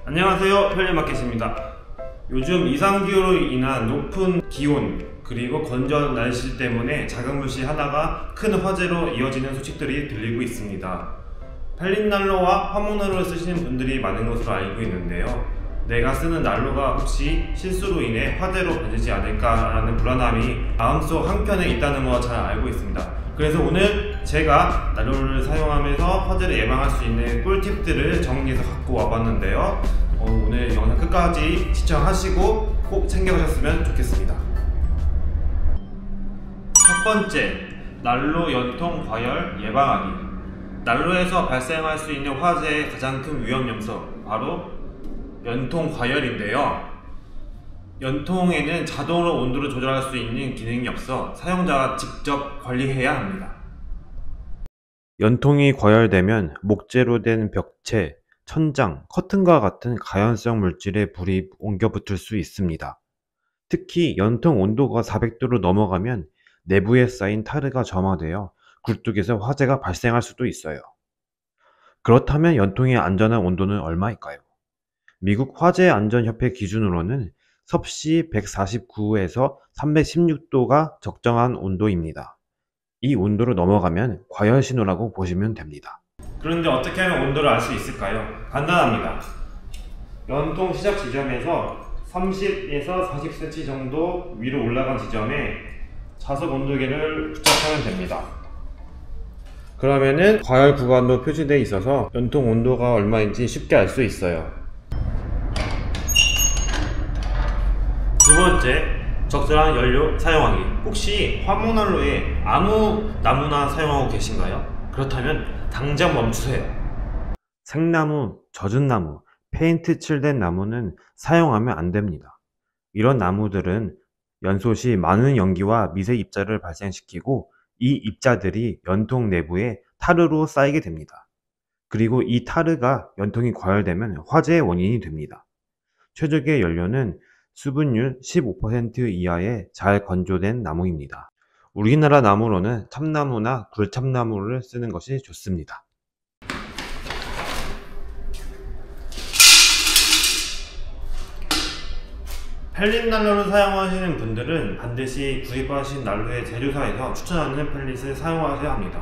안녕하세요, 편리마켓입니다. 요즘 이상기후로 인한 높은 기온 그리고 건조한 날씨 때문에 작은 불씨 하나가 큰 화재로 이어지는 소식들이 들리고 있습니다. pellet난로와 화목난로를 쓰시는 분들이 많은 것으로 알고 있는데요, 내가 쓰는 난로가 혹시 실수로 인해 화재로 번지지 않을까라는 불안함이 마음속 한켠에 있다는 거 잘 알고 있습니다. 그래서 오늘 제가 난로를 사용하면서 화재를 예방할 수 있는 꿀팁들을 정리해서 갖고 와봤는데요, 오늘 영상 끝까지 시청하시고 꼭 챙겨가셨으면 좋겠습니다. 첫 번째, 난로 연통 과열 예방하기. 난로에서 발생할 수 있는 화재의 가장 큰 위험 요소, 바로 연통 과열인데요. 연통에는 자동으로 온도를 조절할 수 있는 기능이 없어 사용자가 직접 관리해야 합니다. 연통이 과열되면 목재로 된 벽체, 천장, 커튼과 같은 가연성 물질에 불이 옮겨 붙을 수 있습니다. 특히 연통 온도가 400도로 넘어가면 내부에 쌓인 타르가 점화되어 굴뚝에서 화재가 발생할 수도 있어요. 그렇다면 연통의 안전한 온도는 얼마일까요? 미국 화재안전협회 기준으로는 섭씨 149에서 316도가 적정한 온도입니다. 이 온도로 넘어가면 과열 신호라고 보시면 됩니다. 그런데 어떻게 하면 온도를 알 수 있을까요? 간단합니다. 연통 시작 지점에서 30에서 40cm 정도 위로 올라간 지점에 자석 온도계를 부착하면 됩니다. 그러면은 과열 구간도 표시되어 있어서 연통 온도가 얼마인지 쉽게 알 수 있어요. 두 번째, 적절한 연료 사용하기. 혹시 화목난로에 아무 나무나 사용하고 계신가요? 그렇다면 당장 멈추세요. 생나무, 젖은 나무, 페인트 칠된 나무는 사용하면 안 됩니다. 이런 나무들은 연소 시 많은 연기와 미세 입자를 발생시키고 이 입자들이 연통 내부에 타르로 쌓이게 됩니다. 그리고 이 타르가 연통이 과열되면 화재의 원인이 됩니다. 최적의 연료는 수분율 15% 이하의 잘 건조된 나무입니다. 우리나라 나무로는 참나무나 굴참나무를 쓰는 것이 좋습니다. 펠릿난로를 사용하시는 분들은 반드시 구입하신 난로의 제조사에서 추천하는 펠릿을 사용하셔야 합니다.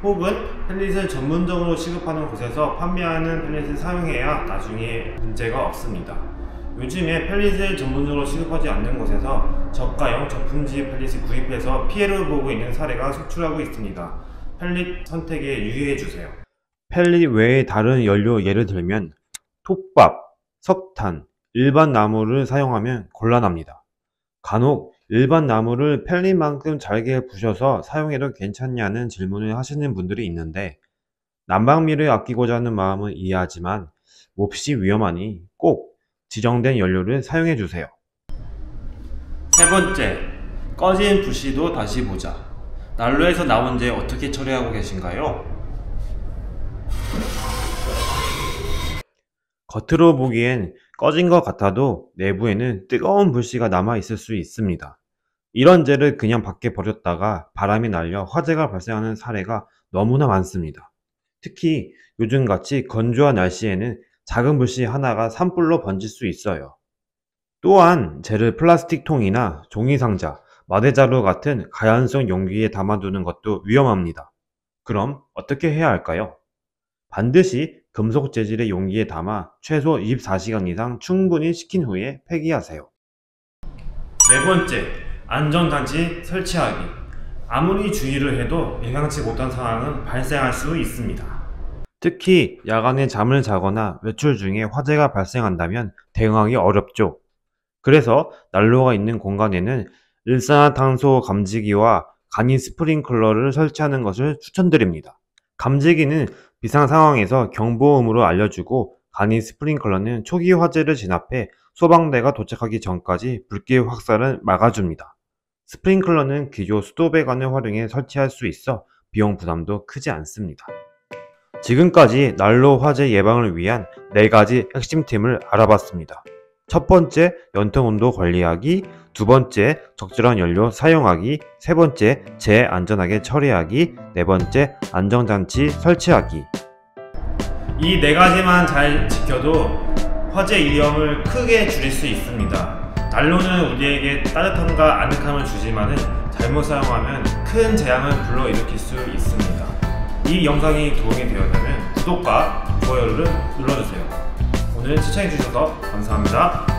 혹은 펠릿을 전문적으로 취급하는 곳에서 판매하는 펠릿을 사용해야 나중에 문제가 없습니다. 요즘에 펠릿을 전문적으로 취급하지 않는 곳에서 저가형 저품질 펠릿을 구입해서 피해를 보고 있는 사례가 속출하고 있습니다. 펠릿 선택에 유의해주세요. 펠릿 외에 다른 연료 예를 들면 톱밥, 석탄, 일반 나무를 사용하면 곤란합니다. 간혹 일반 나무를 펠릿만큼 잘게 부셔서 사용해도 괜찮냐는 질문을 하시는 분들이 있는데, 난방비를 아끼고자 하는 마음은 이해하지만 몹시 위험하니 꼭 지정된 연료를 사용해주세요. 세 번째, 꺼진 불씨도 다시 보자. 난로에서 나온 재 어떻게 처리하고 계신가요? 겉으로 보기엔 꺼진 것 같아도 내부에는 뜨거운 불씨가 남아 있을 수 있습니다. 이런 재를 그냥 밖에 버렸다가 바람이 날려 화재가 발생하는 사례가 너무나 많습니다. 특히 요즘같이 건조한 날씨에는 작은 불씨 하나가 산불로 번질 수 있어요. 또한 재를 플라스틱 통이나 종이상자, 마대자루 같은 가연성 용기에 담아두는 것도 위험합니다. 그럼 어떻게 해야 할까요? 반드시 금속 재질의 용기에 담아 최소 24시간 이상 충분히 식힌 후에 폐기하세요. 네 번째, 안전장치 설치하기. 아무리 주의를 해도 예상치 못한 상황은 발생할 수 있습니다. 특히 야간에 잠을 자거나 외출 중에 화재가 발생한다면 대응하기 어렵죠. 그래서 난로가 있는 공간에는 일산화탄소 감지기와 간이 스프링클러를 설치하는 것을 추천드립니다. 감지기는 비상 상황에서 경보음으로 알려주고, 간이 스프링클러는 초기 화재를 진압해 소방대가 도착하기 전까지 불길 확산을 막아줍니다. 스프링클러는 기존 수도배관을 활용해 설치할 수 있어 비용 부담도 크지 않습니다. 지금까지 난로 화재 예방을 위한 4가지 핵심 팁을 알아봤습니다. 첫 번째, 연통 온도 관리하기. 두 번째, 적절한 연료 사용하기. 세 번째, 재 안전하게 처리하기. 네 번째, 안전장치 설치하기. 이 4가지만 잘 지켜도 화재 위험을 크게 줄일 수 있습니다. 난로는 우리에게 따뜻함과 아늑함을 주지만은 잘못 사용하면 큰 재앙을 불러일으킬 수 있습니다. 이 영상이 도움이 되었다면 구독과 좋아요를 눌러주세요. 오늘 시청해주셔서 감사합니다.